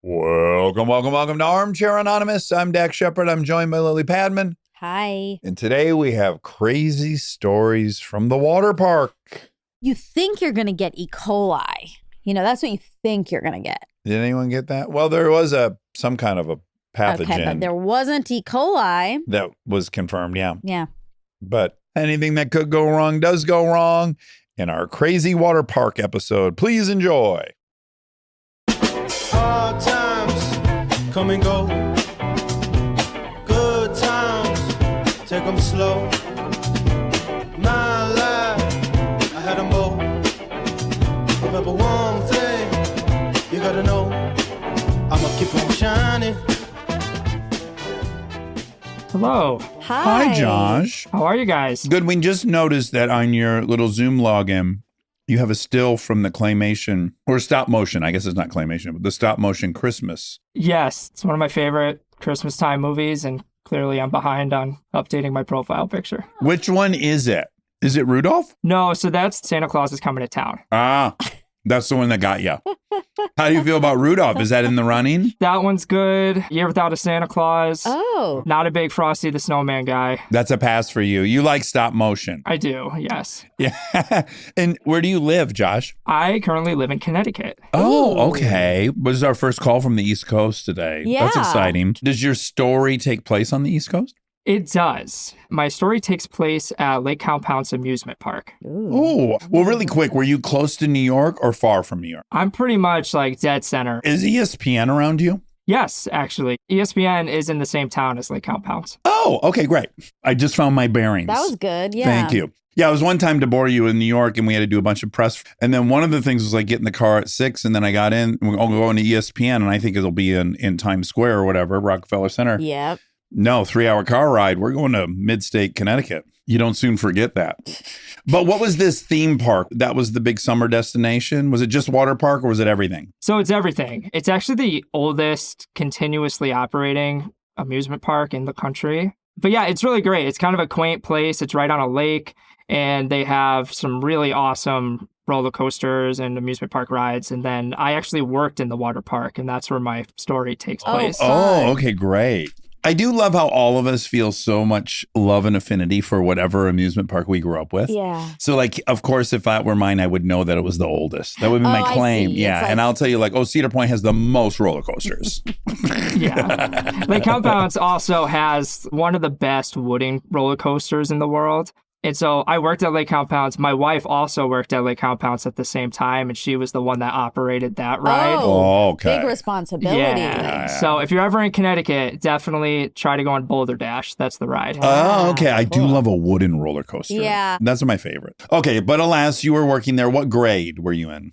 Welcome to Armchair Anonymous. I'm Dax Shepard. I'm joined by Lily Padman. Hi. And today we have crazy stories from the water park. You think you're going to get E. coli. That's what you think you're going to get. Did anyone get that? Well, there was some kind of a pathogen. Okay, but there wasn't E. coli. That was confirmed, yeah. Yeah. But anything that could go wrong does go wrong in our crazy water park episode. Please enjoy. Hard times come and go. Good times, take them slow. My life, I had them both. Remember one thing, you gotta know, I'ma keep on shining. Hello. Hi, Josh. How are you guys? Good. We just noticed that on your little Zoom login, you have a still from the claymation or stop motion. I guess it's not claymation, but the stop motion Christmas. Yes, it's one of my favorite Christmas time movies, and clearly I'm behind on updating my profile picture. Which one is it? Is it Rudolph? No, so that's Santa Claus is Coming to Town. Ah, that's the one that got you. How do you feel about Rudolph? Is that in the running? That one's good. Year Without a Santa Claus. Oh. Not a big Frosty the Snowman guy. That's a pass for you. You like stop motion. I do, yes. Yeah. And where do you live, Josh? I currently live in Connecticut. Oh, okay. This is our first call from the East Coast today. Yeah. That's exciting. Does your story take place on the East Coast? It does. My story takes place at Lake Compounce Amusement Park. Oh, well, really quick. Were you close to New York or far from New York? I'm pretty much like dead center. Is ESPN around you? Yes, actually. ESPN is in the same town as Lake Compounce. Oh, okay, great. I just found my bearings. That was good. Yeah. Thank you. Yeah, it was one time to bore you in New York, and we had to do a bunch of press. And then one of the things was like get in the car at 6, and then I got in, and we're going to ESPN, and I think it'll be in Times Square or whatever, Rockefeller Center. Yep. No, 3-hour car ride. We're going to mid-state Connecticut. You don't soon forget that. But what was this theme park? That was the big summer destination? Was it just water park or was it everything? So it's everything. It's actually the oldest continuously operating amusement park in the country. But yeah, it's really great. It's kind of a quaint place. It's right on a lake, and they have some really awesome roller coasters and amusement park rides. And then I actually worked in the water park, and that's where my story takes place. Oh, okay, great. I do love how all of us feel so much love and affinity for whatever amusement park we grew up with. Yeah. So, like, of course, if that were mine, I would know that it was the oldest. That would be my I claim. see. Yeah. It's And I'll tell you, like, Cedar Point has the most roller coasters. Yeah. Lake Compounce also has one of the best wooden roller coasters in the world. And so I worked at Lake Compounce. My wife also worked at Lake Compounce at the same time, and she was the one that operated that ride. Oh, okay. Big responsibility. Yeah. So if you're ever in Connecticut, definitely try to go on Boulder Dash. That's the ride. Oh, okay. I do Cool. love a wooden roller coaster. Yeah. That's my favorite. Okay. But alas, you were working there. What grade were you in?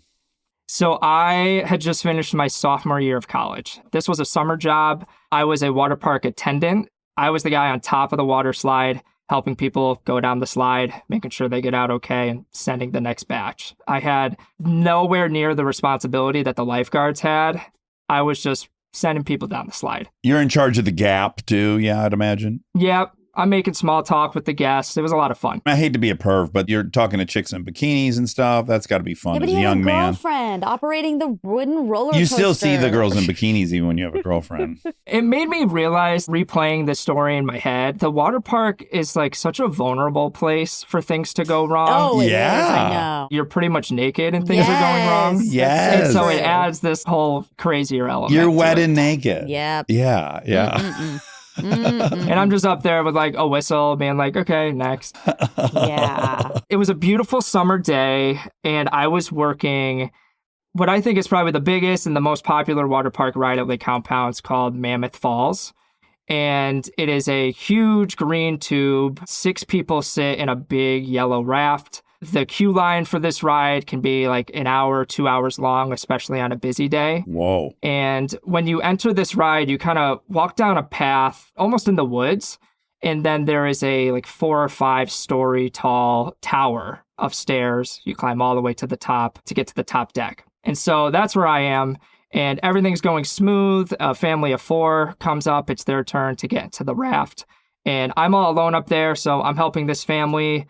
So I had just finished my sophomore year of college. This was a summer job. I was a water park attendant. I was the guy on top of the water slide, helping people go down the slide, making sure they get out okay, and sending the next batch. I had nowhere near the responsibility that the lifeguards had. I was just sending people down the slide. You're in charge of the gap, too. Yeah, I'd imagine. Yep. I'm making small talk with the guests. It was a lot of fun. I hate to be a perv, but you're talking to chicks in bikinis and stuff. That's got to be fun Yeah, but as he a had young a man. girlfriend operating the wooden roller coaster. You still see the girls in bikinis even when you have a girlfriend. It made me realize, replaying this story in my head, the water park is like such a vulnerable place for things to go wrong. Oh, it is. Yeah. I know. You're pretty much naked and things are going wrong. Yes, Yes. that's And so it true. adds this whole crazier element. You're to wet it. and naked. Yep. Yeah, yeah. Mm-mm. Mm-mm. And I'm just up there with like a whistle being like, okay, next. Yeah. It was a beautiful summer day, and I was working what I think is probably the biggest and the most popular water park ride at Lake Compounce called Mammoth Falls. And it is a huge green tube. 6 people sit in a big yellow raft. The queue line for this ride can be like an hour, 2 hours long, especially on a busy day. Whoa. And when you enter this ride, you kind of walk down a path almost in the woods. And then there is a like 4 or 5 story tall tower of stairs. You climb all the way to the top to get to the top deck. And so that's where I am. And everything's going smooth. A family of 4 comes up. It's their turn to get to the raft. And I'm all alone up there. So I'm helping this family.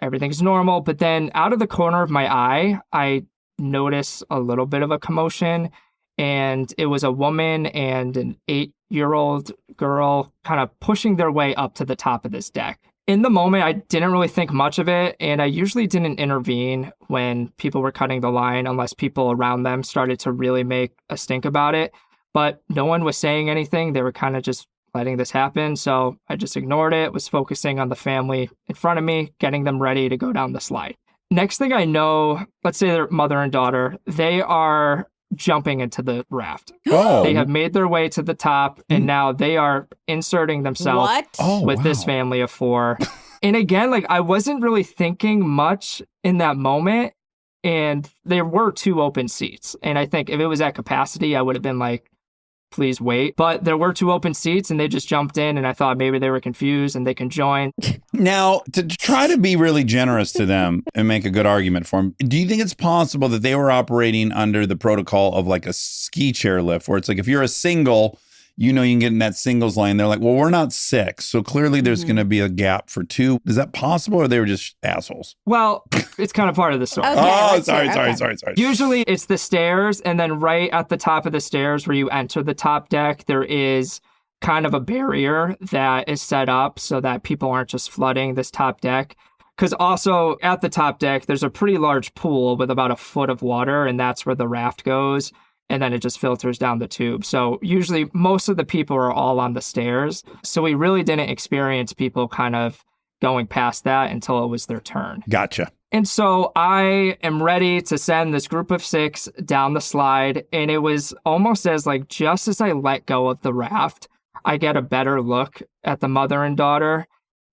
Everything's normal. But then out of the corner of my eye, I notice a little bit of a commotion. and it was a woman and an 8-year-old girl kind of pushing their way up to the top of this deck. In the moment, I didn't really think much of it, and I usually didn't intervene when people were cutting the line unless people around them started to really make a stink about it. But no one was saying anything. They were kind of just letting this happen. So I just ignored it, was focusing on the family in front of me, getting them ready to go down the slide. Next thing I know, let's say they're mother and daughter, they are jumping into the raft. Oh. They have made their way to the top, and now they are inserting themselves with this family of 4. And again, like, I wasn't really thinking much in that moment, and there were 2 open seats. And I think if it was at capacity, I would have been like, please wait. But there were 2 open seats, and they just jumped in, and I thought maybe they were confused and they can join. Now, to try to be really generous to them and make a good argument for them, do you think it's possible that they were operating under the protocol of like a ski chair lift, where it's like if you're a single, you know, you can get in that singles line. They're like, well, we're not 6, so clearly there's going to be a gap for 2. Is that possible, or they were just assholes? Well, it's kind of part of the story. Okay, sorry. Usually it's the stairs, and then right at the top of the stairs where you enter the top deck, there is kind of a barrier that is set up so that people aren't just flooding this top deck. Because also at the top deck, there's a pretty large pool with about a foot of water, and that's where the raft goes. And then it just filters down the tube. So usually most of the people are all on the stairs. So we really didn't experience people kind of going past that until it was their turn. Gotcha. And so I am ready to send this group of 6 down the slide. And it was almost as like, just as I let go of the raft, I get a better look at the mother and daughter,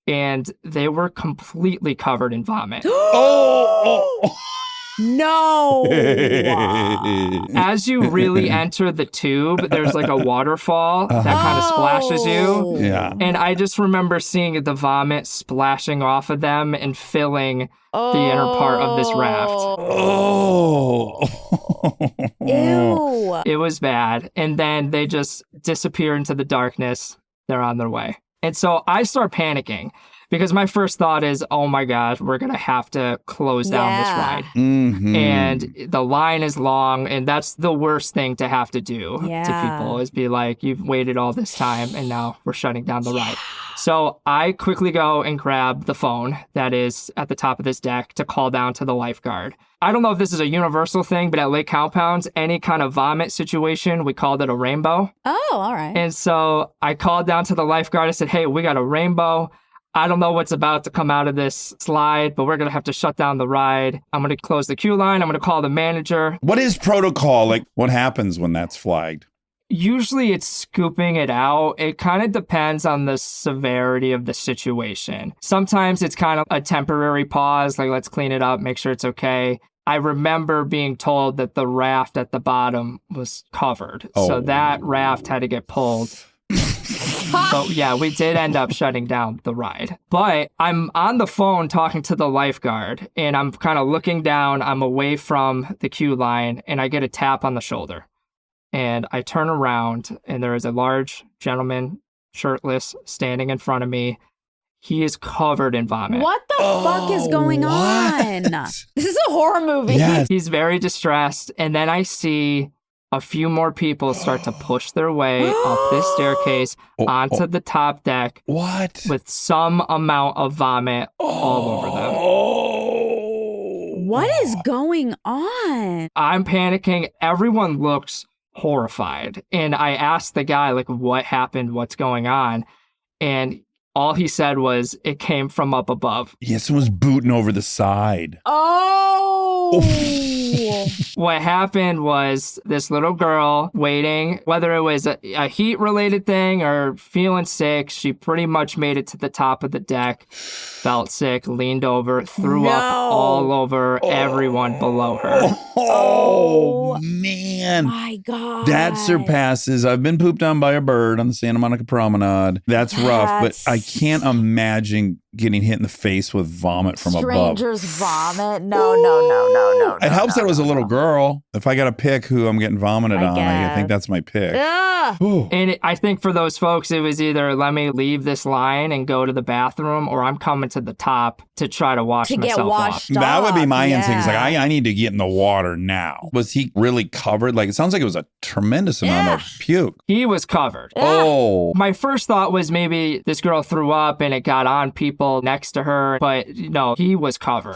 and they were completely covered in vomit. No. As you really enter the tube, there's like a waterfall that kind of splashes you. Yeah. And I just remember seeing the vomit splashing off of them and filling the inner part of this raft. Ew. It was bad. And then they just disappear into the darkness. They're on their way. And so I start panicking, because my first thought is, oh my gosh, we're going to have to close down this ride. Mm-hmm. And the line is long, and that's the worst thing to have to do to people, is be like, you've waited all this time, and now we're shutting down the ride. So I quickly go and grab the phone that is at the top of this deck to call down to the lifeguard. I don't know if this is a universal thing, but at Lake Compounds, any kind of vomit situation, we called it a rainbow. Oh, all right. And so I called down to the lifeguard. I said, hey, we got a rainbow. I don't know what's about to come out of this slide, but we're going to have to shut down the ride. I'm going to close the queue line. I'm going to call the manager. What is protocol? Like, what happens when that's flagged? Usually it's scooping it out. It kind of depends on the severity of the situation. Sometimes it's kind of a temporary pause, like, let's clean it up, make sure it's okay. I remember being told that the raft at the bottom was covered. So that raft had to get pulled. So yeah, we did end up shutting down the ride. But I'm on the phone talking to the lifeguard, and I'm kind of looking down. I'm away from the queue line, and I get a tap on the shoulder. And I turn around, and there is a large gentleman, shirtless, standing in front of me. He is covered in vomit. What the fuck is going on? This is a horror movie. Yes. He's very distressed. And then I see a few more people start to push their way up this staircase onto the top deck. What? With some amount of vomit all over them. What is going on? I'm panicking. Everyone looks horrified. And I asked the guy, like, what happened? What's going on? And all he said was, it came from up above. Yeah, someone's booting over the side. Oh. What happened was this little girl waiting, whether it was a heat-related thing or feeling sick, she pretty much made it to the top of the deck, felt sick, leaned over, threw up all over everyone below her. Oh, man. My God. That surpasses. I've been pooped on by a bird on the Santa Monica Promenade. That's rough, but I can't imagine getting hit in the face with vomit from above. Strangers vomit. No. It helps that it was a little girl. If I got to pick who I'm getting vomited on, I guess. think that's my pick. Ugh. Ooh. And I think for those folks, it was either let me leave this line and go to the bathroom, or I'm coming to the top to try to wash To get myself washed off. That would be my yeah. instinct. It's like, I need to get in the water now. Was he really covered? Like, it sounds like it was a tremendous amount of puke. He was covered. Oh. My first thought was maybe this girl threw up and it got on people next to her, but no, he was covered.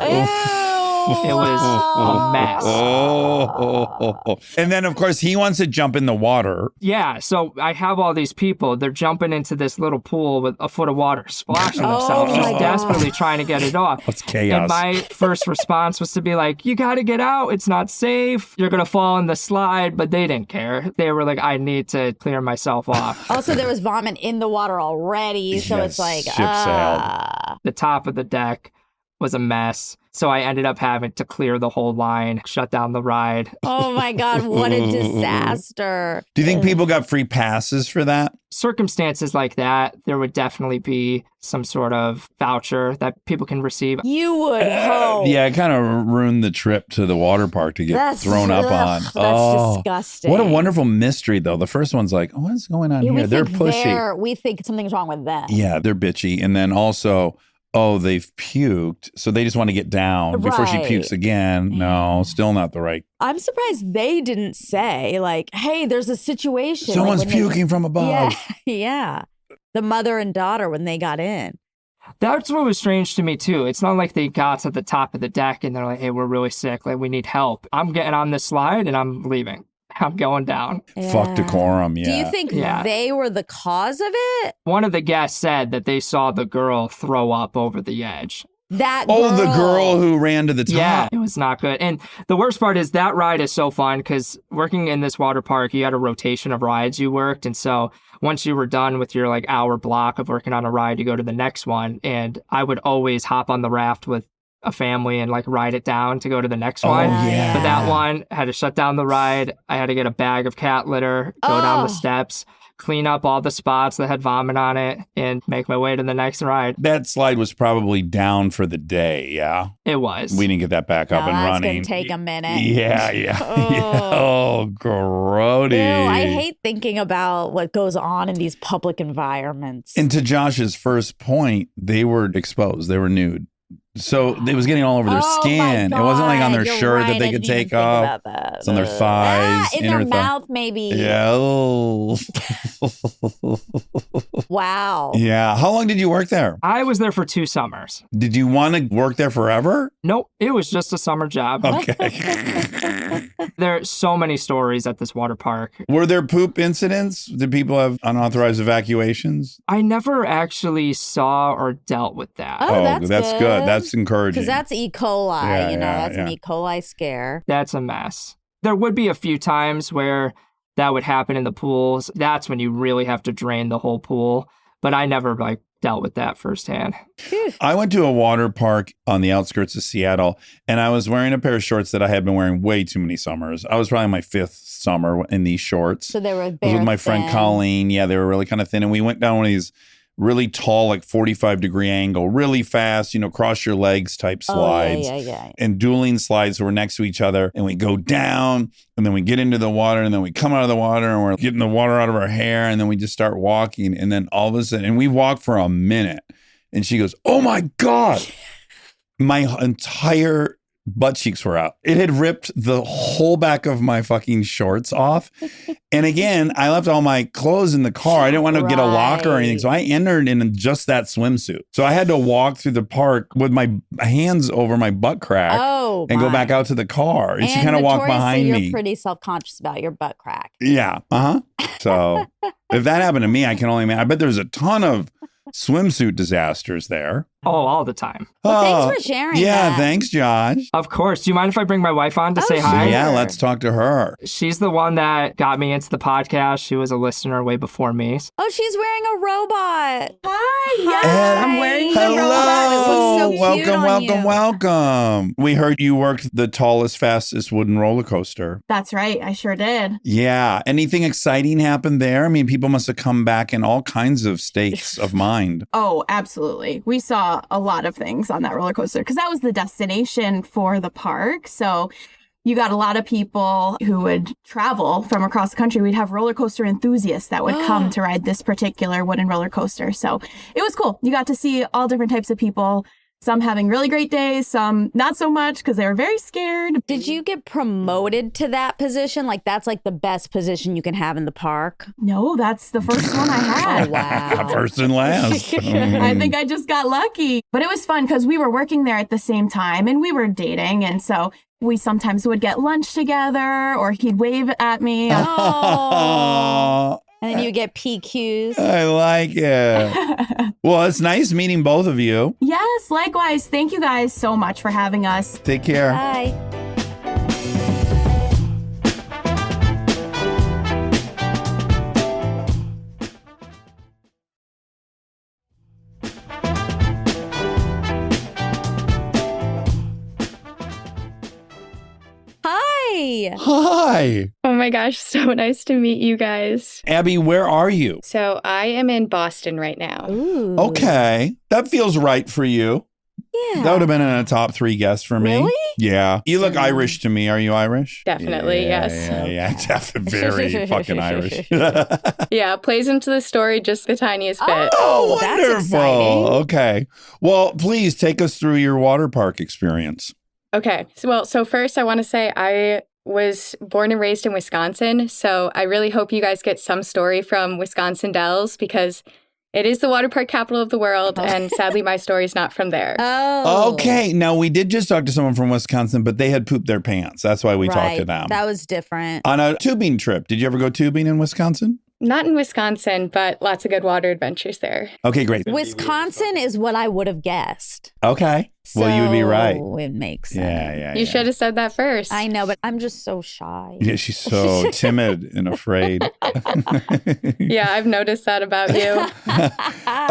It was a mess. Oh. And then, of course, he wants to jump in the water. Yeah, so I have all these people. They're jumping into this little pool with a foot of water, splashing themselves, my just God. desperately trying to get it off. That's chaos. And my first response was to be like, you got to get out. It's not safe. You're going to fall in the slide. But they didn't care. They were like, I need to clear myself off. Also, there was vomit in the water already, so Yes, it's like ship sailed. The top of the deck was a mess. So I ended up having to clear the whole line, shut down the ride. Oh my God, what a disaster. Do you think people got free passes for that? Circumstances like that, there would definitely be some sort of voucher that people can receive. You would hope. Yeah, it kind of ruined the trip to the water park to get thrown up on. That's disgusting. What a wonderful mystery, though. The first one's like, oh, what's going on here? They're pushy. We think something's wrong with them. Yeah, they're bitchy. And then also, oh, they've puked. So they just want to get down before she Right. pukes again. No, still not the right. I'm surprised they didn't say, like, hey, there's a situation. Someone's like, when they- puking from above. Yeah, yeah. The mother and daughter when they got in. That's what was strange to me, too. It's not like they got to the top of the deck and they're like, hey, we're really sick. Like, we need help. I'm getting on this slide and I'm leaving. I'm going down. Fuck decorum, yeah. Do you think Yeah. they were the cause of it? One of the guests said that they saw the girl throw up over the edge. That Oh, the girl who ran to the top. Yeah, it was not good. And the worst part is that ride is so fun because working in this water park, you had a rotation of rides you worked. And so once you were done with your like hour block of working on a ride, you go to the next one. And I would always hop on the raft with a family and like ride it down to go to the next one. yeah. But that one I had to shut down the ride. I had to get a bag of cat litter, go down the steps, clean up all the spots that had vomit on it, and make my way to the next ride. That slide was probably down for the day, yeah? It was. We didn't get that back up and That's running. going to take a minute. Yeah. Oh, grody. Ew, I hate thinking about what goes on in these public environments. And to Josh's first point, they were exposed. They were nude. So it was getting all over their Oh, skin. my It wasn't like on God, their you're shirt right. that they I could didn't even take think off. about that. It's on their thighs. in inner their mouth, maybe. Yeah. Oh. Wow. Yeah. How long did you work there? I was there for 2 summers. Did you want to work there forever? Nope, it was just a summer job. Okay. There are so many stories at this water park. Were there poop incidents? Did people have unauthorized evacuations? I never actually saw or dealt with that. Oh, that's good. good. That's encouraging. Because that's E. coli, Yeah, that's an yeah. E. coli scare. That's a mess. There would be a few times where that would happen in the pools. That's when you really have to drain the whole pool. But I never like dealt with that firsthand. I went to a water park on the outskirts of Seattle, and I was wearing a pair of shorts that I had been wearing way too many summers. I was probably my 5th summer in these shorts. So they were I was with my friend thin. Colleen. Yeah, they were really kind of thin. And we went down one of these really tall, like 45-degree angle, really fast, cross your legs type slides. Oh, yeah. And dueling slides were next to each other. And we go down, and then we get into the water, and then we come out of the water, and we're getting the water out of our hair, and then we just start walking. And then all of a sudden, and we walk for a minute, and she goes, "Oh my God." My entire butt cheeks were out. It had ripped the whole back of my fucking shorts off. And again, I left all my clothes in the car. I didn't want to get a locker or anything. So I entered in just that swimsuit. So I had to walk through the park with my hands over my butt crack and go back out to the car. And she kind of walked behind me. You're pretty self-conscious about your butt crack. Yeah. So if that happened to me, I can only imagine. I bet there's a ton of swimsuit disasters there. Oh, all the time. Well, thanks for sharing Yeah, that. thanks, Josh. Of course. Do you mind if I bring my wife on to say sure. hi? Yeah, let's talk to her. She's the one that got me into the podcast. She was a listener way before me. Oh, she's wearing a robot. Hi. Yes, I'm wearing the Hello. robot. It looks so cute welcome, on welcome, you. welcome. We heard you worked the tallest, fastest wooden roller coaster. That's right. I sure did. Yeah. Anything exciting happened there? I mean, people must have come back in all kinds of states of mind. Oh, absolutely. We saw saw a lot of things on that roller coaster because that was the destination for the park. So you got a lot of people who would travel from across the country. We'd have roller coaster enthusiasts that would come to ride this particular wooden roller coaster. So it was cool. You got to see all different types of people, some having really great days, some not so much because they were very scared. Did you get promoted to that position? Like that's like the best position you can have in the park? No, that's the first one I had. Oh, wow. First and last. I think I just got lucky. But it was fun because we were working there at the same time and we were dating. And so we sometimes would get lunch together or he'd wave at me. Oh. And then you get PQs. I like it. Well, it's nice meeting both of you. Yes, likewise. Thank you guys so much for having us. Take care. Bye. Hi. Hi. Oh my gosh, so nice to meet you guys. Abby, where are you? So I am in Boston right now. Ooh. Okay. That feels right for you. Yeah. That would have been in a top 3 guest for me. Really? Yeah. You look Irish to me. Are you Irish? Definitely, Yeah, yes. Yeah, definitely very fucking Irish. Yeah, plays into the story just the tiniest bit. Oh, that's wonderful. exciting. Okay. Well, please take us through your water park experience. Okay, so first I want to say I was born and raised in Wisconsin, so I really hope you guys get some story from Wisconsin Dells because it is the water park capital of the world, and sadly my story is not from there. Oh. Okay. Now, we did just talk to someone from Wisconsin, but they had pooped their pants. That's why we talked to them. That was different. On a tubing trip. Did you ever go tubing in Wisconsin? Not in Wisconsin, but lots of good water adventures there. Okay, great. Wisconsin is what I would have guessed. Okay. Well, you would be right. So it makes sense. Yeah. You should have said that first. I know, but I'm just so shy. Yeah, she's so timid and afraid. Yeah, I've noticed that about you.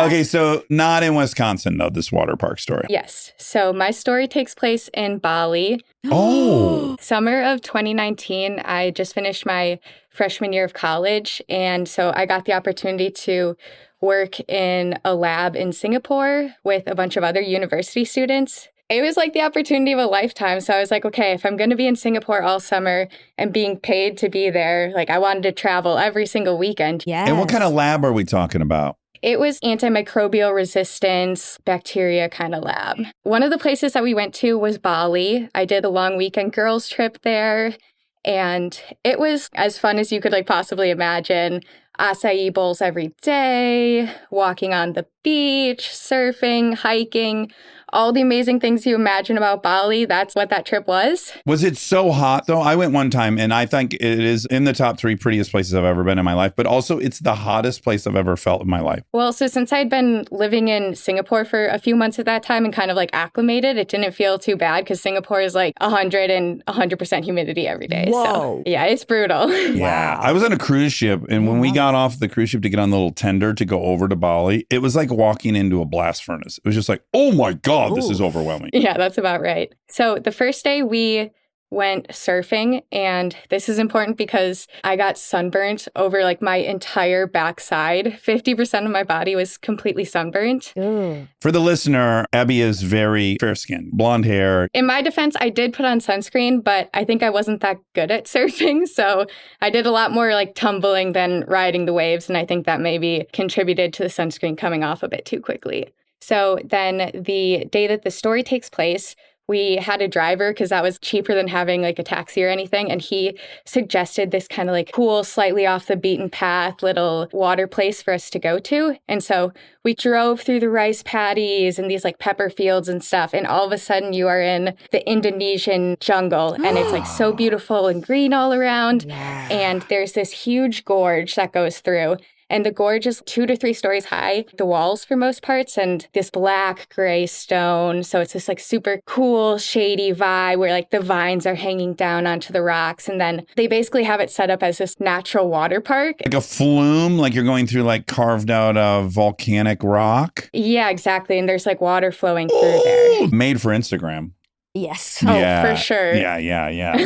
Okay, so not in Wisconsin, though, this water park story. Yes. So my story takes place in Bali. Oh. Summer of 2019, I just finished my freshman year of college. And so I got the opportunity to work in a lab in Singapore with a bunch of other university students. It was like the opportunity of a lifetime. So I was like, okay, if I'm going to be in Singapore all summer and being paid to be there, like I wanted to travel every single weekend. Yes. And what kind of lab are we talking about? It was antimicrobial resistance, bacteria kind of lab. One of the places that we went to was Bali. I did a long weekend girls trip there. And it was as fun as you could like possibly imagine. Acai bowls every day, walking on the beach, surfing, hiking, all the amazing things you imagine about Bali. That's what that trip was. Was it so hot, though? I went one time, and I think it is in the top 3 prettiest places I've ever been in my life, but also it's the hottest place I've ever felt in my life. Well, so since I'd been living in Singapore for a few months at that time and kind of like acclimated, it didn't feel too bad because Singapore is like 100 and 100% humidity every day. Whoa. So yeah, it's brutal. Yeah. I was on a cruise ship, and when we got off the cruise ship to get on the little tender to go over to Bali, it was like walking into a blast furnace. It was just like, oh my God, this is overwhelming. Yeah, that's about right. So the first day we went surfing, and this is important because I got sunburnt over like my entire backside. 50% of my body was completely sunburnt. Ooh. For the listener, Abby is very fair-skinned, blonde hair. In my defense, I did put on sunscreen, but I think I wasn't that good at surfing. So I did a lot more like tumbling than riding the waves. And I think that maybe contributed to the sunscreen coming off a bit too quickly. So then the day that the story takes place, we had a driver because that was cheaper than having like a taxi or anything. And he suggested this kind of like cool, slightly off the beaten path little water place for us to go to. And so we drove through the rice paddies and these like pepper fields and stuff. And all of a sudden you are in the Indonesian jungle and it's like so beautiful and green all around. Yeah. And there's this huge gorge that goes through. And the gorge is 2 to 3 stories high, the walls for most parts, and this black gray stone. So it's this like super cool, shady vibe where like the vines are hanging down onto the rocks. And then they basically have it set up as this natural water park. Like a flume, like you're going through like carved out of volcanic rock. Yeah, exactly. And there's like water flowing through there. Made for Instagram. Yes. Oh, Yeah. for sure. Yeah.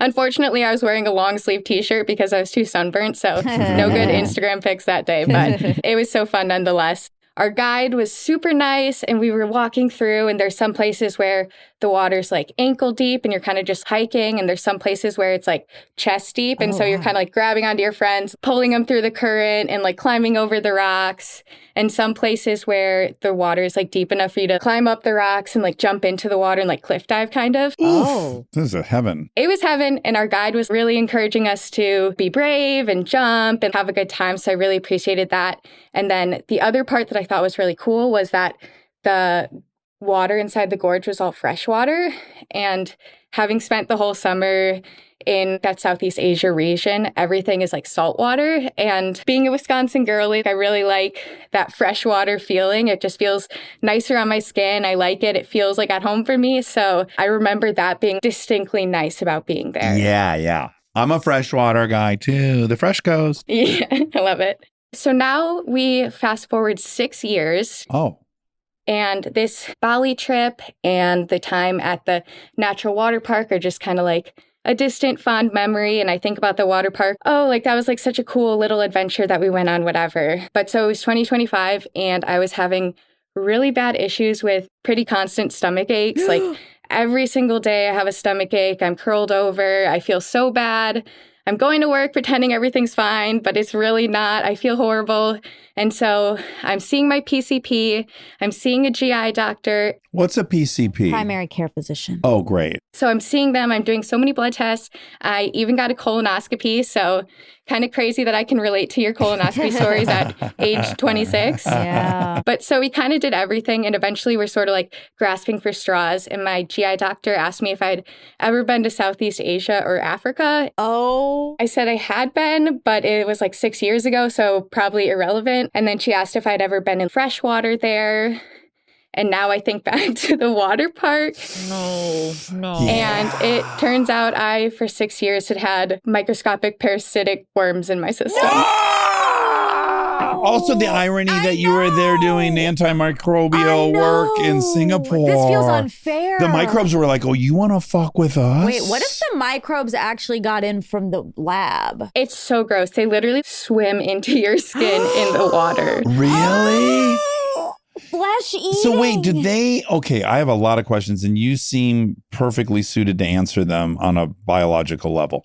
Unfortunately, I was wearing a long sleeve t-shirt because I was too sunburnt. So no good Instagram pics that day, but it was so fun nonetheless. our guide was super nice and we were walking through, and there's some places where the water's like ankle deep and you're kind of just hiking, and there's some places where it's like chest deep, and so you're kind of like grabbing onto your friends, pulling them through the current and like climbing over the rocks, and some places where the water is like deep enough for you to climb up the rocks and like jump into the water and like cliff dive kind of. Oh, this is a heaven. It was heaven, and our guide was really encouraging us to be brave and jump and have a good time, so I really appreciated that. And then the other part that I thought was really cool was that the water inside the gorge was all fresh water, and having spent the whole summer in that Southeast Asia region, everything is like salt water. And being a Wisconsin girl, I really like that freshwater feeling. It just feels nicer on my skin. I like it. It feels like at home for me. So I remember that being distinctly nice about being there. Yeah. I'm a freshwater guy too. The fresh coast. Yeah, I love it. So now we fast forward 6 years. Oh. And this Bali trip and the time at the natural water park are just kind of like a distant, fond memory. And I think about the water park, oh, like that was like such a cool little adventure that we went on, whatever. But so it was 2025 and I was having really bad issues with pretty constant stomach aches. Like every single day I have a stomach ache. I'm curled over. I feel so bad. I'm going to work pretending everything's fine, but it's really not. I feel horrible. And so I'm seeing my PCP. I'm seeing a GI doctor. What's a PCP? Primary care physician. Oh, great. So I'm seeing them. I'm doing so many blood tests. I even got a colonoscopy. So kind of crazy that I can relate to your colonoscopy stories at age 26. Yeah. But so we kind of did everything. And eventually we're sort of like grasping for straws. And my GI doctor asked me if I'd ever been to Southeast Asia or Africa. Oh. I said I had been, but it was like 6 years ago. So probably irrelevant. And then she asked if I'd ever been in freshwater there. And now I think back to the water park. No. And it turns out I, for 6 years, had microscopic parasitic worms in my system. Also, the irony that you were there doing antimicrobial work in Singapore. This feels unfair. The microbes were like, oh, you want to fuck with us? Wait, what if the microbes actually got in from the lab? It's so gross. They literally swim into your skin in the water. Really? Flesh eating. So wait, did they? Okay, I have a lot of questions, and you seem perfectly suited to answer them on a biological level.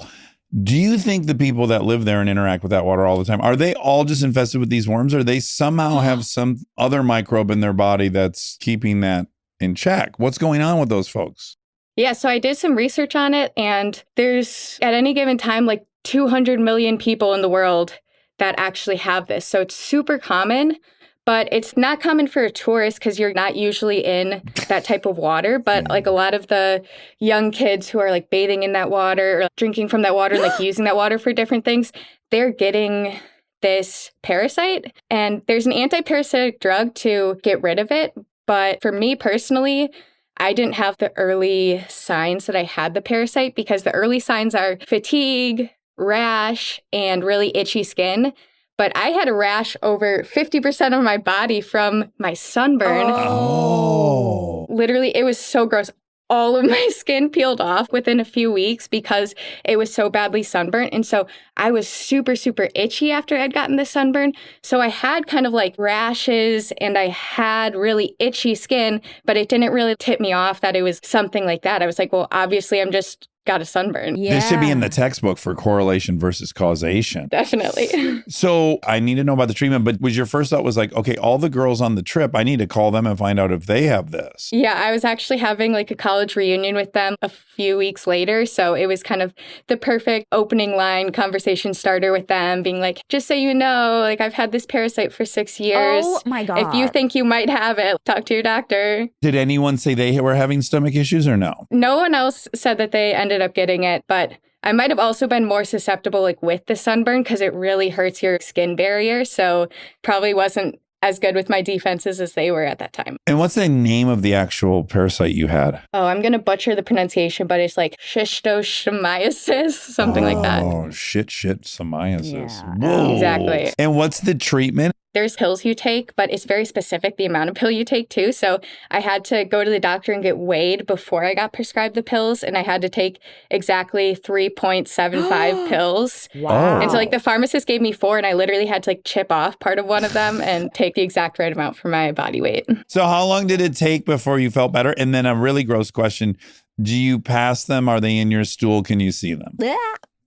Do you think the people that live there and interact with that water all the time, are they all just infested with these worms, or they somehow have some other microbe in their body that's keeping that in check? What's going on with those folks? Yeah, so I did some research on it, and there's at any given time like 200 million people in the world that actually have this. So it's super common. But it's not common for a tourist because you're not usually in that type of water. But like a lot of the young kids who are like bathing in that water or drinking from that water and like using that water for different things, they're getting this parasite. And there's an anti-parasitic drug to get rid of it. But for me personally, I didn't have the early signs that I had the parasite because the early signs are fatigue, rash, and really itchy skin. But I had a rash over 50% of my body from my sunburn. Oh. Literally, it was so gross. All of my skin peeled off within a few weeks because it was so badly sunburnt. And so I was super, super itchy after I'd gotten the sunburn. So I had kind of like rashes and I had really itchy skin, but it didn't really tip me off that it was something like that. I was like, well, obviously I'm just got a sunburn. Yeah. This should be in the textbook for correlation versus causation. Definitely. So I need to know about the treatment, but was your first thought was like, okay, all the girls on the trip, I need to call them and find out if they have this. Yeah, I was actually having like a college reunion with them a few weeks later. So it was kind of the perfect opening line conversation starter with them being like, just so you know, like I've had this parasite for 6 years. Oh my God. If you think you might have it, talk to your doctor. Did anyone say they were having stomach issues or no? No one else said that they ended up getting it, but I might have also been more susceptible like with the sunburn because it really hurts your skin barrier. So probably wasn't as good with my defenses as they were at that time. And what's the name of the actual parasite you had? Oh, I'm going to butcher the pronunciation, but it's like schistosomiasis, something like that. Oh, shit, somiasis. Yeah. Whoa. Exactly. And what's the treatment? there's pills you take, but it's very specific, the amount of pill you take too. So I had to go to the doctor and get weighed before I got prescribed the pills. And I had to take exactly 3.75 pills. Wow. And so like the pharmacist gave me 4 and I literally had to like chip off part of one of them and take the exact right amount for my body weight. So how long did it take before you felt better? And then a really gross question. Do you pass them? Are they in your stool? Can you see them? Yeah.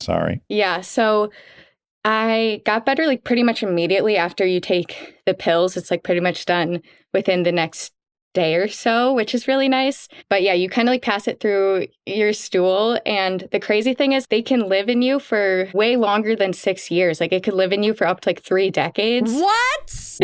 Sorry. Yeah. So I got better like pretty much immediately after you take the pills. It's like pretty much done within the next day or so, which is really nice. But yeah, you kind of like pass it through your stool. And the crazy thing is they can live in you for way longer than 6 years. Like it could live in you for up to like 3 decades. What?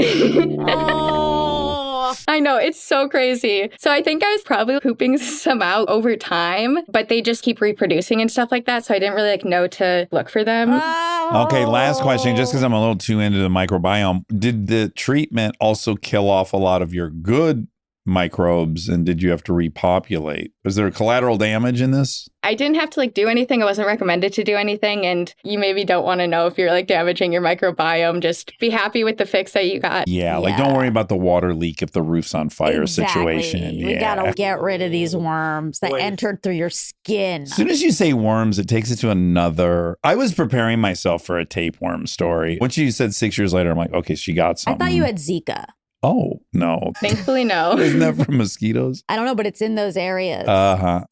Oh. I know, it's so crazy. So I think I was probably pooping some out over time, but they just keep reproducing and stuff like that. So I didn't really like know to look for them. Okay, last question, just because I'm a little too into the microbiome. Did the treatment also kill off a lot of your good microbes, and did you have to repopulate? Was there collateral damage in this? I didn't have to like do anything. I wasn't recommended to do anything. And you maybe don't want to know if you're like damaging your microbiome. Just be happy with the fix that you got. Yeah, like don't worry about the water leak if the roof's on fire situation. We gotta get rid of these worms that entered through your skin. As soon as you say worms, it takes it to another. I was preparing myself for a tapeworm story. Once you said 6 years later, I'm like, okay, she got I something. thought you had Zika. Oh, no. Thankfully, no. Isn't that from mosquitoes? I don't know, but it's in those areas.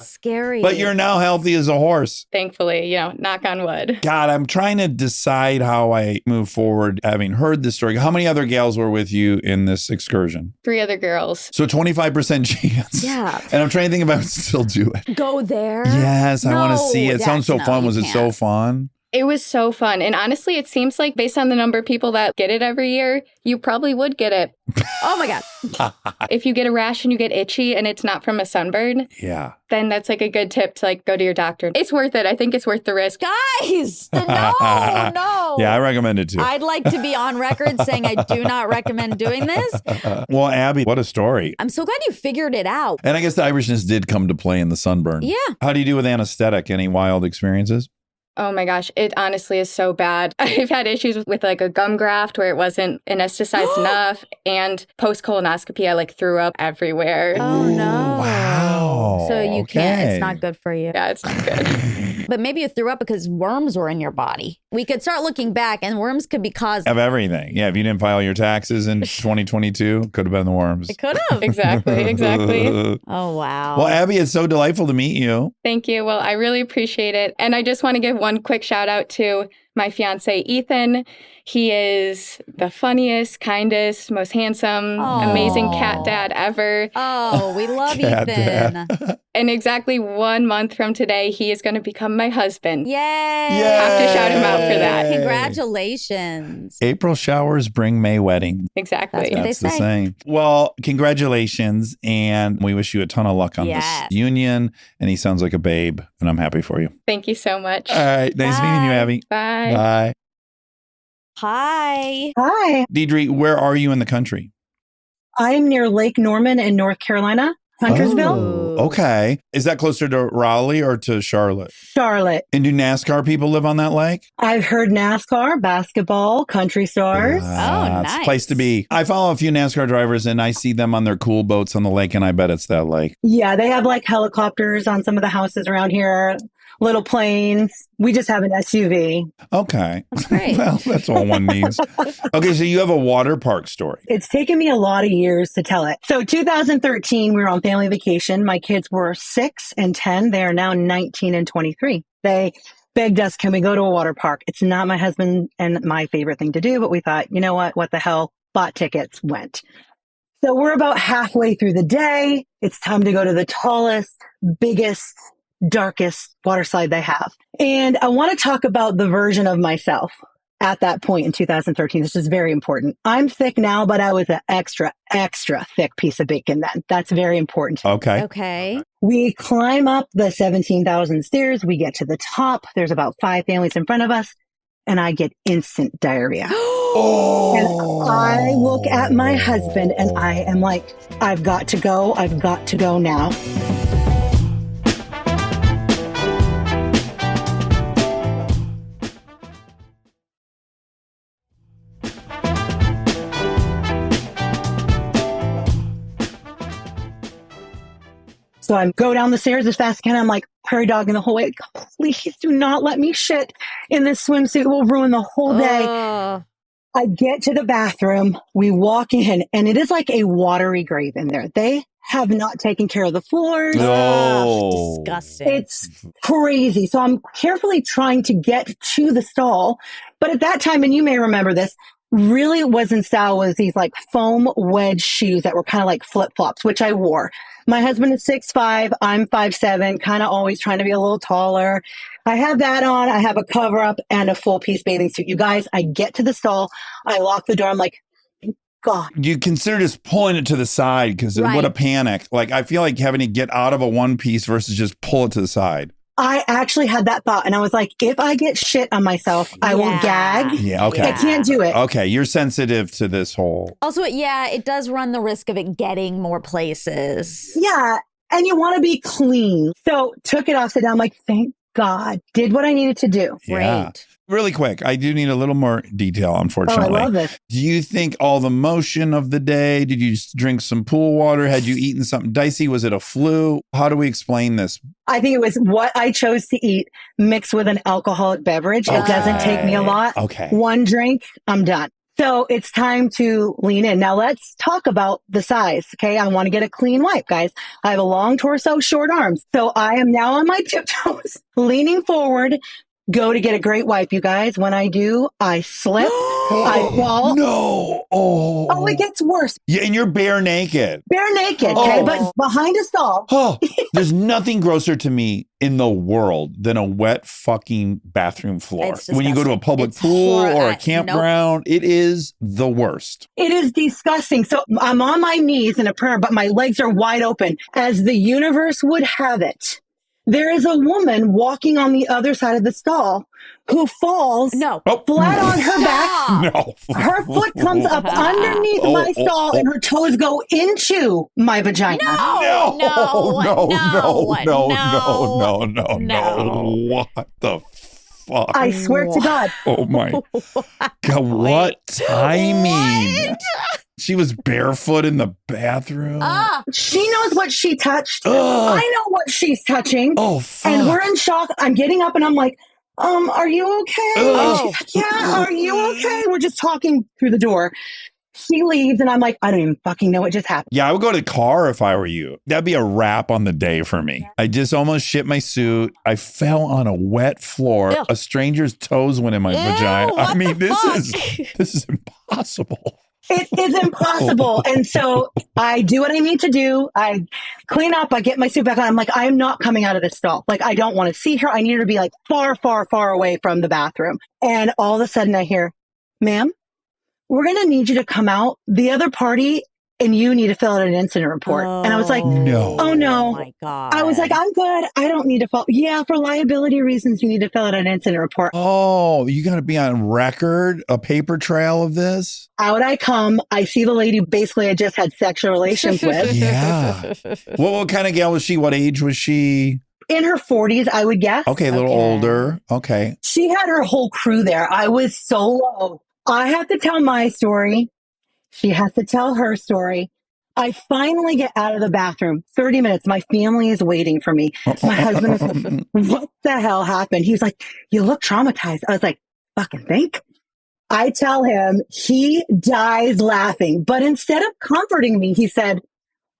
Scary. But you're now healthy as a horse. Thankfully, you know, knock on wood. God, I'm trying to decide how I move forward having heard this story. How many other gals were with you in this excursion? 3 other girls. So 25% chance. Yeah. And I'm trying to think if I would still do it. Go there? Yes, I want to see it. It sounds so fun. you Was it so can't. fun? It was so fun. And honestly, it seems like based on the number of people that get it every year, you probably would get it. Oh my God. If you get a rash and you get itchy and it's not from a sunburn, Yeah. then that's like a good tip to like go to your doctor. It's worth it. I think it's worth the risk. Guys, no. Yeah, I recommend it too. I'd like to be on record saying I do not recommend doing this. Well, Abby, what a story. I'm so glad you figured it out. And I guess the Irishness did come to play in the sunburn. Yeah. How do you do with anesthetic? Any wild experiences? Oh my gosh, it honestly is so bad. I've had issues with like a gum graft where it wasn't anesthetized enough, and post colonoscopy, I like threw up everywhere. Oh no. Wow. So you can't. Okay. It's not good for you. Yeah, it's not good. But maybe you threw up because worms were in your body. We could start looking back, and worms could be caused. Of everything. Yeah, if you didn't file your taxes in 2022, could have been the worms. It could have. Exactly. Oh wow. Well, Abby, it's so delightful to meet you. Thank you. Well, I really appreciate it. And I just want to give one quick shout out to my fiance, Ethan. He is the funniest, kindest, most handsome, amazing cat dad ever. Oh, we love Cat Ethan. dad. And exactly 1 month from today, he is going to become my husband. Yay. Have to shout him out for that. Congratulations. April showers bring May wedding. Exactly. That's what they That's the say. saying. Well, congratulations. And we wish you a ton of luck on this union. And he sounds like a babe. And I'm happy for you. Thank you so much. All right. Nice meeting you, Abby. Bye. Bye. Hi. Hi, Deidre, where are you in the country? I'm near Lake Norman in North Carolina, Huntersville, Oh, okay. Is that closer to Raleigh or to Charlotte? Charlotte. And do NASCAR people live on that lake? I've heard NASCAR, basketball, country stars. It's a nice. place to be. I follow a few NASCAR drivers and I see them on their cool boats on the lake, and I bet it's that lake. Yeah, they have like helicopters on some of the houses around here, little planes. We just have an SUV. Okay. That's great. Well, that's all one needs. Okay, so you have a water park story. It's taken me a lot of years to tell it. So 2013, we were on family vacation. My kids were 6 and 10. They are now 19 and 23. They begged us, can we go to a water park? It's not my husband and my favorite thing to do, but we thought, you know what the hell? Bought tickets, went. So we're about halfway through the day. It's time to go to the tallest, biggest, darkest water slide they have. And I want to talk about the version of myself at that point in 2013. This is very important. I'm thick now, but I was an extra thick piece of bacon then. That's very important. Okay. Okay. We climb up the 17,000 stairs. We get to the top. There's about 5 families in front of us, and I get instant diarrhea. And I look at my husband and I am like, I've got to go. I've got to go now. So I go down the stairs as fast as I can. I'm like prairie dogging the whole way. Please do not let me shit in this swimsuit. It will ruin the whole day. I get to the bathroom. We walk in, and it is like a watery grave in there. They have not taken care of the floors. Oh, disgusting. It's crazy. So I'm carefully trying to get to the stall. But at that time, and you may remember this, really was in style was these like foam wedge shoes that were kind of like flip-flops, which I wore. My husband is 6'5", I'm 5'7", kind of always trying to be a little taller. I have that on. I have a cover up and a full piece bathing suit. You guys, I get to the stall. I lock the door. I'm like, God. You consider just pulling it to the side because what a panic. Like, I feel like having to get out of a one piece versus just pull it to the side. I actually had that thought, and I was like, if I get shit on myself, I will gag. Yeah, okay. I can't do it. Okay, you're sensitive to this whole. Also, it does run the risk of it getting more places. Yeah, and you want to be clean. So took it off, sat down, I'm like, thank God. Did what I needed to do. Yeah. Great. Really quick, I do need a little more detail, unfortunately. Oh, I love it. Do you think all the motion of the day, did you just drink some pool water? Had you eaten something dicey? Was it a flu? How do we explain this? I think it was what I chose to eat mixed with an alcoholic beverage. It doesn't take me a lot. Okay. One drink, I'm done. So it's time to lean in. Now let's talk about the size. Okay. I want to get a clean wipe, guys. I have a long torso, short arms. So I am now on my tiptoes, leaning forward, go to get a great wipe, you guys. When I do, I slip, I fall. No. Oh, it gets worse. Yeah, and you're bare naked. Bare naked, okay? But behind a stall. Oh, there's nothing grosser to me in the world than a wet fucking bathroom floor. It's When you go to a public It's pool or a horrible. campground, it is the worst. It is disgusting. So I'm on my knees in a prayer, but my legs are wide open. As the universe would have it, there is a woman walking on the other side of the stall who falls flat on her back. No. Her foot comes up underneath my stall and her toes go into my vagina. No. What the fuck? I swear to God. Oh my God. What timing? She was barefoot in the bathroom. She knows what she touched. Ugh. I know what she's touching. Oh, fuck. And we're in shock. I'm getting up and I'm like, are you okay? Ugh. She's like, yeah, are you okay? We're just talking through the door. She leaves and I'm like, I don't even fucking know what just happened. Yeah, I would go to the car if I were you. That'd be a wrap on the day for me. I just almost shit my suit. I fell on a wet floor. Ew. A stranger's toes went in my vagina. I mean, this is impossible. It is impossible. And so I do what I need to do. I clean up. I get my suit back on. I'm like, I am not coming out of this stall. Like, I don't want to see her. I need her to be like far, far, far away from the bathroom. And all of a sudden I hear, ma'am, we're going to need you to come out. The other party and you need to fill out an incident report. And I was like, No. oh no. Oh my God. I was like, I'm good. I don't need to fill. Yeah, for liability reasons, you need to fill out an incident report. Oh, you got to be on record, a paper trail of this? Out I come. I see the lady basically I just had sexual relations with. Yeah. What kind of gal was she? What age was she? In her 40s, I would guess. Okay, a little older. Okay. She had her whole crew there. I was so low. I have to tell my story. She has to tell her story. I finally get out of the bathroom. 30 minutes. My family is waiting for me. My husband is like, what the hell happened? He was like, you look traumatized. I was like, fucking think. I tell him, he dies laughing. But instead of comforting me, he said,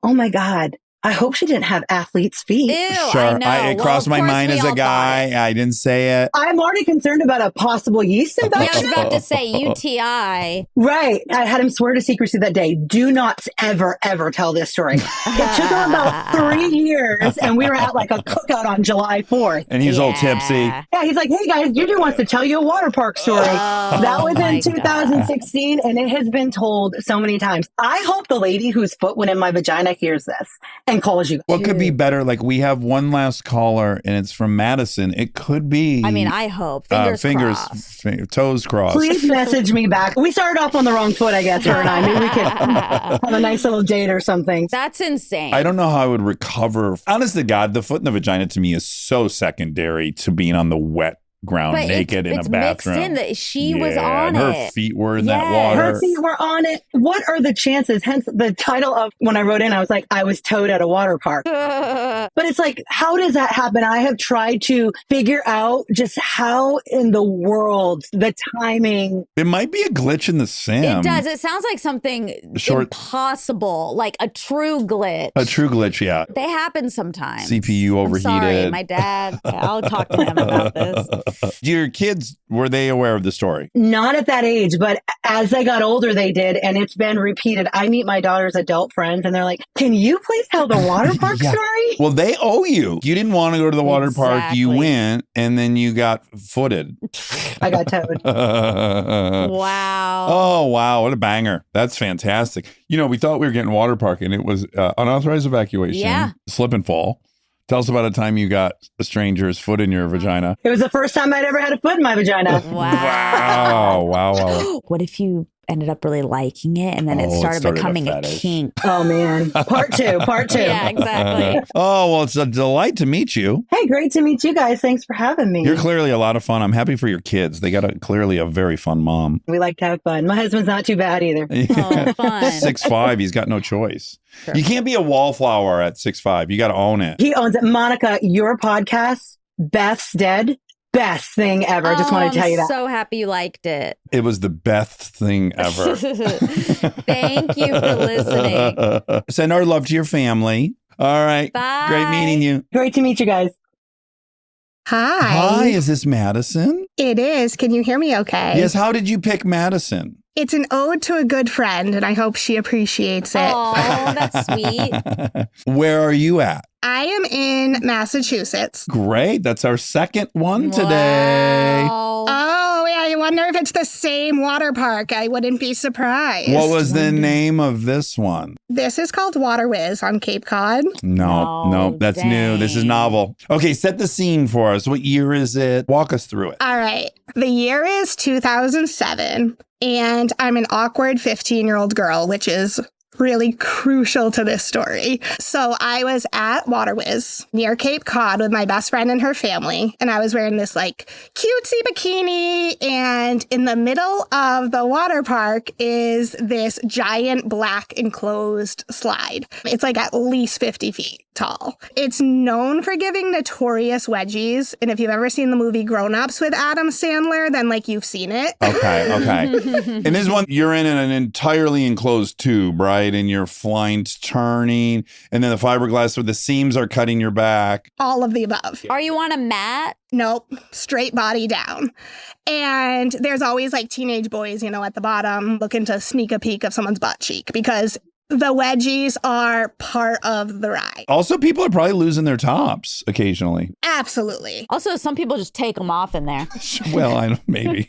oh my God, I hope she didn't have athlete's feet. Ew, Sure. I know. It crossed my mind as a guy. I didn't say it. I'm already concerned about a possible yeast Yeah, I infection. was about to say UTI. Right. I had him swear to secrecy that day. Do not ever, ever tell this story. It took him about 3 years, and we were at like a cookout on July 4th. And he's all tipsy. Yeah, he's like, hey guys, Juju wants to tell you a water park story. That was my in 2016, and it has been told so many times. I hope the lady whose foot went in my vagina hears this and calls you. What could be better? Like, we have one last caller, and it's from Madison. It could be. I mean, I hope. Fingers crossed. Toes crossed. Please message me back. We started off on the wrong foot, I guess, her and I. Maybe we could have a nice little date or something. That's insane. I don't know how I would recover. Honest to God, the foot in the vagina to me is so secondary to being on the wet ground But naked in a bathroom. Mixed in that she was on and it. her feet were in Yeah. that water. Her feet were on it. What are the chances? Hence the title of when I wrote in, I was like, I was towed at a water park. But it's like, how does that happen? I have tried to figure out just how in the world the timing. It might be a glitch in the sim. It does. It sounds like something impossible, like a true glitch. A true glitch, yeah. They happen sometimes. CPU overheated. I'm sorry, my dad. I'll talk to him about this. Your kids, were they aware of the story? Not at that age, but as they got older, they did. And it's been repeated. I meet my daughter's adult friends and they're like, can you please tell the water park story? Well, they owe you. You didn't want to go to the water park. You Exactly. went and then you got footed. I got towed. Wow. Oh, wow. What a banger. That's fantastic. You know, we thought we were getting water park and it was unauthorized evacuation, Yeah. slip and fall. Tell us about a time you got a stranger's foot in your vagina. It was the first time I'd ever had a foot in my vagina. Wow. Wow. What if you ended up really liking it and then it Oh, it started started a becoming a fetish. kink? Oh, man. Part two. Yeah, exactly. Oh, well, it's a delight to meet you. Hey, great to meet you guys. Thanks for having me. You're clearly a lot of fun. I'm happy for your kids. They got clearly a very fun mom. We like to have fun. My husband's not too bad either. Oh, fun. 6'5", he's got no choice. Sure. You can't be a wallflower at 6'5". You got to own it. He owns it. Monica, your podcast, Beth's Dead, best thing ever. I just want to tell you that. I'm so happy you liked it. It was the best thing ever. Thank you for listening. Send our love to your family. All right. Bye. Great meeting you. Great to meet you guys. Hi, is this Madison? It is. Can you hear me okay? Yes. How did you pick Madison? It's an ode to a good friend, and I hope she appreciates it. Oh, that's sweet. Where are you at? I am in Massachusetts. Great. That's our second one today. Wow. Oh, yeah. I wonder if it's the same water park. I wouldn't be surprised. What was the name of this one? This is called Water Whiz on Cape Cod. No, that's new. This is dang. novel. Okay, set the scene for us. What year is it? Walk us through it. All right. The year is 2007, and I'm an awkward 15-year-old girl, which is really crucial to this story. So I was at Water Whiz near Cape Cod with my best friend and her family, and I was wearing this like cutesy bikini, and in the middle of the water park is this giant black enclosed slide. It's like at least 50 feet tall. It's known for giving notorious wedgies, and if you've ever seen the movie Grown Ups with Adam Sandler, then like you've seen it. Okay. And this one, you're in an entirely enclosed tube, right? And you're flying, turning, and then the fiberglass with the seams are cutting your back. All of the above. Are you on a mat? Nope, straight body down. And there's always like teenage boys, at the bottom looking to sneak a peek of someone's butt cheek because the wedgies are part of the ride. Also, people are probably losing their tops occasionally. Absolutely. Also, some people just take them off in there. Well, I don't, maybe.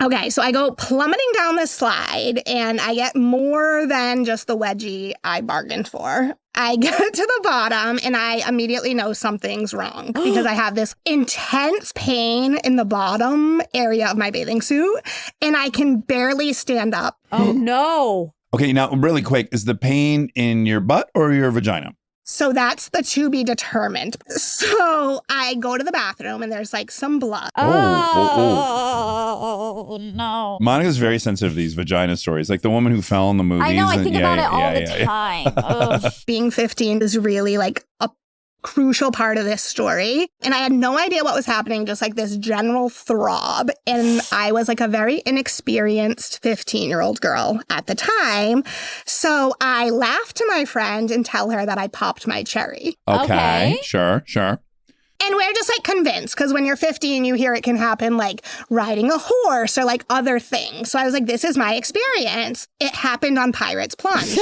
Okay, so I go plummeting down this slide and I get more than just the wedgie I bargained for. I get to the bottom and I immediately know something's wrong because I have this intense pain in the bottom area of my bathing suit and I can barely stand up. Oh, no. Okay, now really quick, is the pain in your butt or your vagina? So that's the to be determined. So I go to the bathroom and there's like some blood. Oh, no. Monica's very sensitive to these vagina stories, like the woman who fell in the movies. I know. I think about it all the yeah. time. Ugh. Being 15 is really like a crucial part of this story. And I had no idea what was happening, just like this general throb. And I was like a very inexperienced 15-year-old girl at the time. So I laughed to my friend and tell her that I popped my cherry. Okay. Okay. Sure. And we're just like convinced because when you're 15, you hear it can happen like riding a horse or like other things. So I was like, this is my experience. It happened on Pirate's Plunge.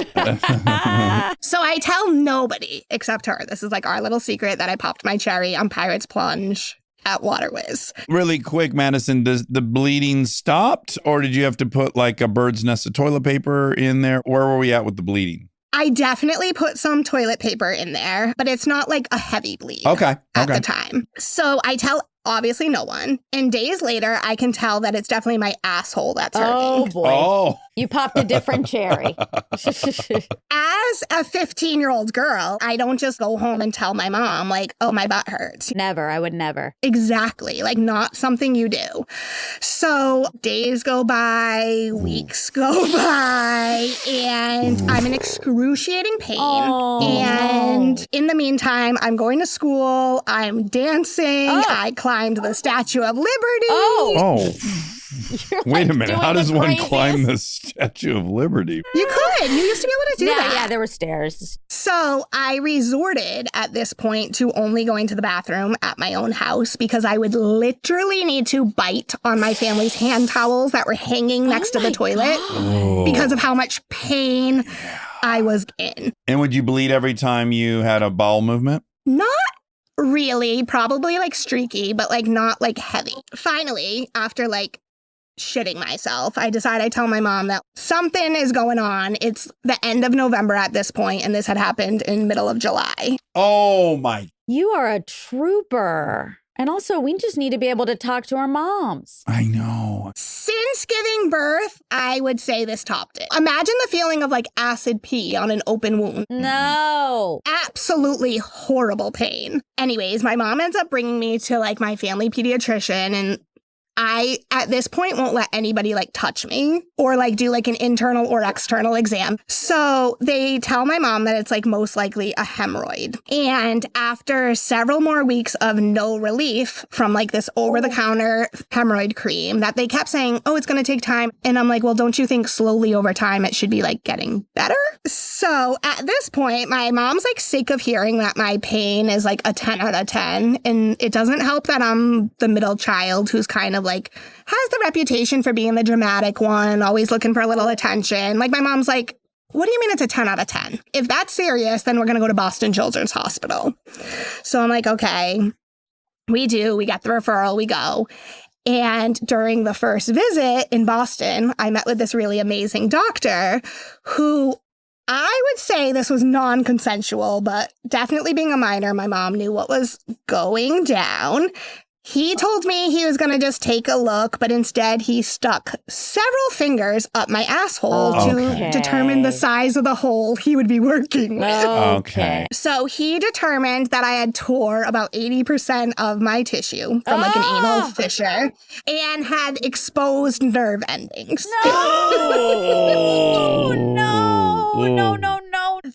So I tell nobody except her. This is like our little secret that I popped my cherry on Pirate's Plunge at Water Whiz. Really quick, Madison, does the bleeding stopped or did you have to put like a bird's nest of toilet paper in there? Where were we at with the bleeding? I definitely put some toilet paper in there, but it's not like a heavy bleed Okay. at the time. So I tell obviously no one. And days later, I can tell that it's definitely my asshole that's hurting. Oh, boy. Oh. You popped a different cherry. As as a 15-year-old girl, I don't just go home and tell my mom, like, oh, my butt hurts. Never. I would never. Exactly. Like, not something you do. So days go by, weeks go by, and I'm in excruciating pain. And in the meantime, I'm going to school, I'm dancing, I climbed the Statue of Liberty. Wait a minute. doing How does the one craziest. climb the Statue of Liberty? You could. You used to be able to do that. Yeah, there were stairs. So I resorted at this point to only going to the bathroom at my own house because I would literally need to bite on my family's hand towels that were hanging next to the toilet because of how much pain I was in. And would you bleed every time you had a bowel movement? Not really, probably like streaky, but like not like heavy. Finally, after like shitting myself, I tell my mom that something is going on. It's the end of November at this point, and this had happened in middle of July. Oh my. You are a trooper. And also, we just need to be able to talk to our moms. I know. Since giving birth, I would say this topped it. Imagine the feeling of like acid pee on an open wound. No. Absolutely horrible pain. Anyways, my mom ends up bringing me to like my family pediatrician, and I, at this point, won't let anybody like touch me or like do like an internal or external exam. So they tell my mom that it's like most likely a hemorrhoid. And after several more weeks of no relief from like this over-the-counter hemorrhoid cream that they kept saying, oh, it's going to take time. And I'm like, well, don't you think slowly over time it should be like getting better? So at this point, my mom's like sick of hearing that my pain is like a 10 out of 10. And it doesn't help that I'm the middle child who's kind of like has the reputation for being the dramatic one, always looking for a little attention. Like my mom's like, what do you mean it's a 10 out of 10? If that's serious, then we're going to go to Boston Children's Hospital. So I'm like, okay, we get the referral, we go. And during the first visit in Boston, I met with this really amazing doctor who I would say this was non-consensual, but definitely being a minor, my mom knew what was going down. He told me he was going to just take a look, but instead he stuck several fingers up my asshole to determine the size of the hole he would be working with. Okay. So he determined that I had tore about 80% of my tissue from like an anal fissure and had exposed nerve endings. No.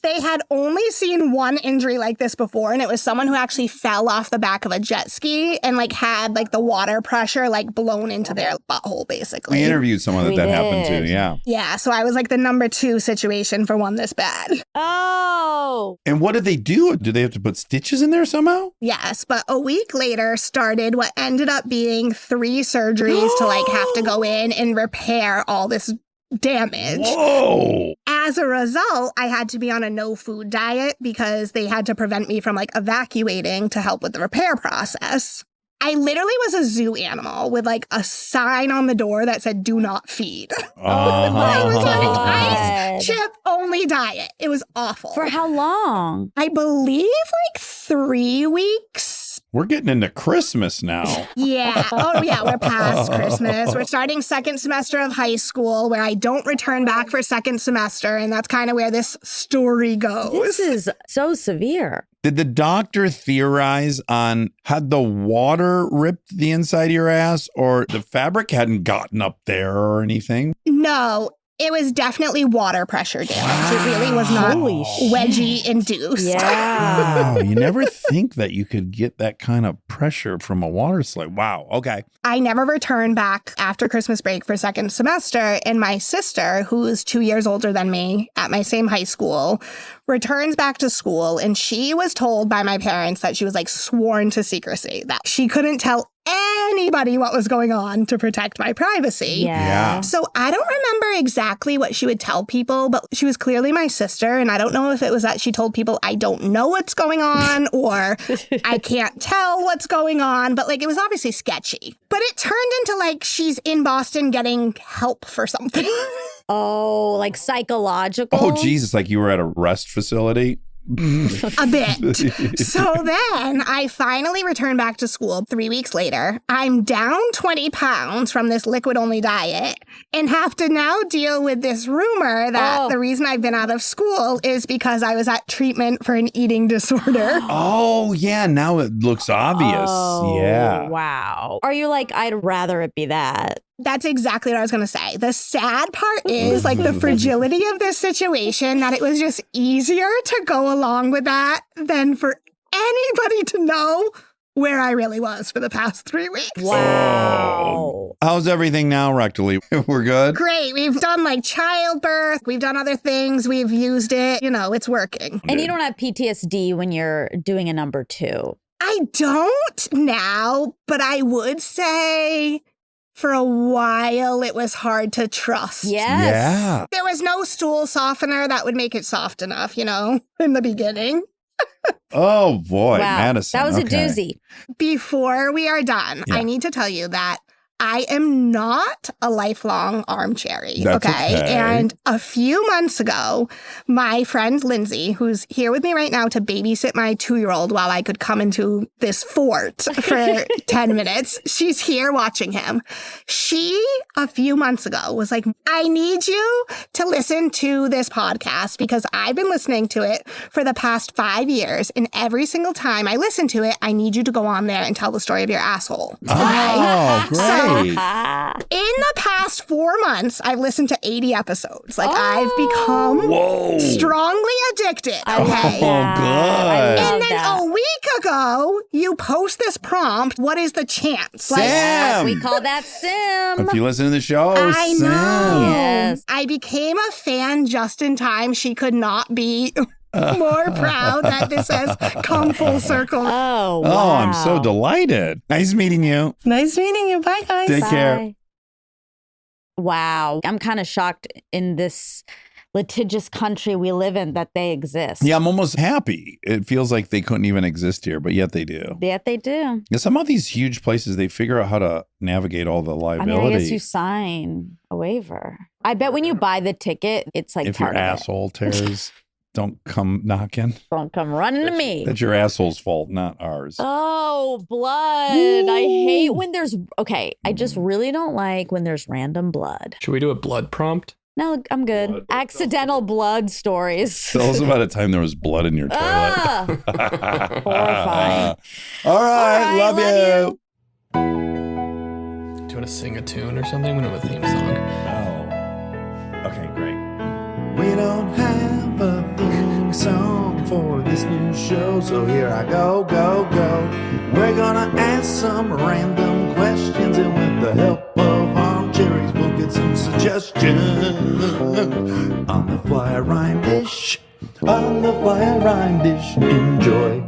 They had only seen one injury like this before, and it was someone who actually fell off the back of a jet ski and like had like the water pressure like blown into their butthole, basically. We interviewed someone that happened to, yeah. Yeah, so I was like the number 2 situation for one this bad. Oh. And what did they do? Do they have to put stitches in there somehow? Yes, but a week later started what ended up being 3 surgeries to like have to go in and repair all this damage. Whoa. As a result, I had to be on a no food diet because they had to prevent me from like evacuating to help with the repair process. I literally was a zoo animal with like a sign on the door that said do not feed. I was on an ice chip only diet. It was awful. For how long? I believe like 3 weeks. We're getting into Christmas now. Yeah. Oh, yeah. We're past Christmas. We're starting second semester of high school where I don't return back for second semester. And that's kind of where this story goes. This is so severe. Did the doctor theorize on had the water ripped the inside of your ass or the fabric hadn't gotten up there or anything? No. It was definitely water pressure damage. It really was not wedgie induced. Yeah. Wow, you never think that you could get that kind of pressure from a water slide. Wow, okay. I never returned back after Christmas break for second semester, and my sister, who's 2 years older than me at my same high school, returns back to school, and she was told by my parents that she was like sworn to secrecy, that she couldn't tell anybody what was going on to protect my privacy. Yeah. So I don't remember exactly what she would tell people, but she was clearly my sister. And I don't know if it was that she told people I don't know what's going on or I can't tell what's going on. But like it was obviously sketchy. But it turned into like she's in Boston getting help for something. Oh, like psychological? Oh, Jesus, like you were at a rest facility? A bit. So then I finally returned back to school 3 weeks later. I'm down 20 pounds from this liquid-only diet and have to now deal with this rumor that the reason I've been out of school is because I was at treatment for an eating disorder. Oh, yeah. Now it looks obvious. Yeah. Wow. Are you like, I'd rather it be that? That's exactly what I was going to say. The sad part is like the fragility of this situation, that it was just easier to go along with that than for anybody to know where I really was for the past 3 weeks. Wow. How's everything now rectally? We're good? Great. We've done like childbirth. We've done other things. We've used it. You know, it's working. And you don't have PTSD when you're doing a number 2. I don't now, but I would say for a while it was hard to trust. Yes. Yeah. There was no stool softener that would make it soft enough, you know, in the beginning. Oh, boy. Wow. Madison. That was a Okay. doozy. Before we are done, Yeah. I need to tell you that I am not a lifelong armcherry. That's okay. And a few months ago, my friend Lindsay, who's here with me right now to babysit my 2-year-old while I could come into this fort for 10 minutes, she's here watching him. She, a few months ago, was like, I need you to listen to this podcast because I've been listening to it for the past 5 years. And every single time I listen to it, I need you to go on there and tell the story of your asshole. Oh, great. So, in the past 4 months, I've listened to 80 episodes. Like, I've become strongly addicted. Okay. Oh, good. And then a week ago, you post this prompt. What is the chance? Like, Sam. We call that Sim. If you listen to the show, I Sam. know. Yes. I became a fan just in time. She could not be more proud that this has come full circle. Oh, wow. Oh, I'm so delighted. Nice meeting you. Nice meeting you. Bye, guys. Take care. Bye. Wow. I'm kind of shocked in this litigious country we live in that they exist. Yeah, I'm almost happy. It feels like they couldn't even exist here, but yet they do. Yet they do. Yeah, some of these huge places, they figure out how to navigate all the I liability. mean, I guess you sign a waiver. I bet when you buy the ticket, it's like if part your of asshole tears, don't come knocking. it. Don't come running to me. That's your asshole's fault, not ours. Oh, blood. I hate when there's, okay, I just really don't like when there's random blood. Should we do a blood prompt? No, I'm good. Accidental blood stories. Tell us about a time there was blood in your toilet. Ah, horrifying. All right, love you. Do you want to sing a tune or something? We don't have a theme song. Oh, okay, great. We don't have a theme song for this new show, so here I go. We're gonna ask some random questions, and with the help of Armcherries, we'll get some suggestions on the fly rhyme dish. Enjoy.